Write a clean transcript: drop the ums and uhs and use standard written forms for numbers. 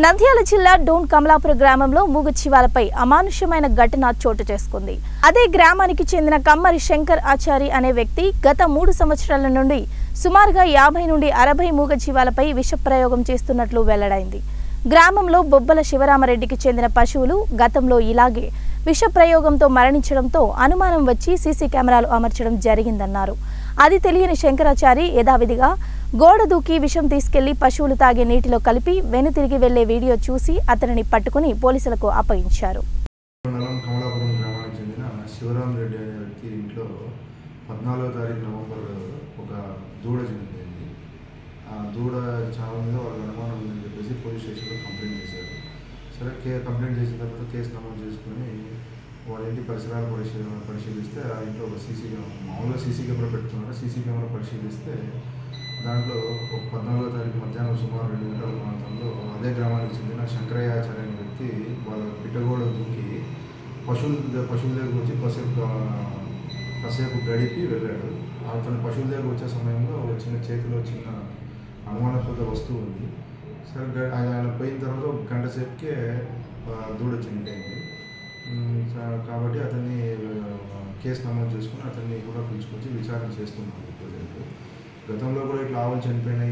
నంద్యాల జిల్లా డోన్ కమలాపుర గ్రామంలో మూగజీవాలపై అమానుష్యమైన ఘటన చోటు చేసుకుంది. అదే గ్రామానికి చెందిన కమ్మరి శంకర్ ఆచారి అనే వ్యక్తి గత 3 సంవత్సరాల నుండి సుమారుగా 50 నుండి 60 మూగజీవాలపై విష ప్రయోగం చేస్తున్నట్లు వెల్లడైంది. గ్రామంలో బొబ్బల శివరామరెడ్డికి చెందిన పశువులు గతంలో ఇలాగే విష ప్రయోగంతో మరణించడంతో అనుమానం వచ్చి సీసీ కెమెరాలు అమర్చడం జరిగిందన్నారు. అది తెలియని శంకరాచారి యథావిధిగా గోడ దూకి విషం తీసుకెళ్లి పశువులు తాగే నీటిలో కలిపి వెనుతిరిగి వెళ్లే వీడియో చూసి అతనిని పట్టుకుని పోలీసులకు అప్పగించారు. కమలాపురం గ్రామానికి చెందిన శివరామరెడ్డి అనే వ్యక్తి ఇంట్లో 14వ తారీఖు నవంబర్ ఒక దూడ చనిపోయింది. ఆ దూడ చాలా మీద వాళ్ళ అనుమానం ఉందని చెప్పేసి పోలీస్ స్టేషన్లో కంప్లైంట్ చేశారు. సరే కంప్లైంట్ చేసిన తర్వాత కేసు నమోదు చేసుకుని వాళ్ళ ఇంటి పరిసరాలు పరిశీలిస్తే ఆ ఇంట్లో ఒక మామూలుగా సీసీ కెమెరా పెట్టుకున్నారు. సీసీ కెమెరా పరిశీలిస్తే దాంట్లో ఒక 14వ తారీఖు మధ్యాహ్నం సుమారు 2 గంటల ప్రాంతంలో అదే గ్రామానికి చెందిన శంకరయ్యాచార్య అనే వ్యక్తి వాళ్ళ పిట్టగోడ దూకి పశువుల దగ్గరకు వచ్చి కాసేపు గడిపి వెళ్ళాడు. అతను పశువుల దగ్గర వచ్చే సమయంలో ఒక చేతిలో చిన్న అనుమానాస్పద వస్తువు ఉంది. సరే ఆయన పోయిన తర్వాత ఒక గంట సేపుకే దూడ చనిపోయింది. కాబట్టి అతన్ని కేసు నమోదు చేసుకుని అతన్ని కూడా పిలుచుకొచ్చి విచారణ చేస్తున్నాడు. గతంలో కూడా ఇట్లా ఆవులు చనిపోయినాయి.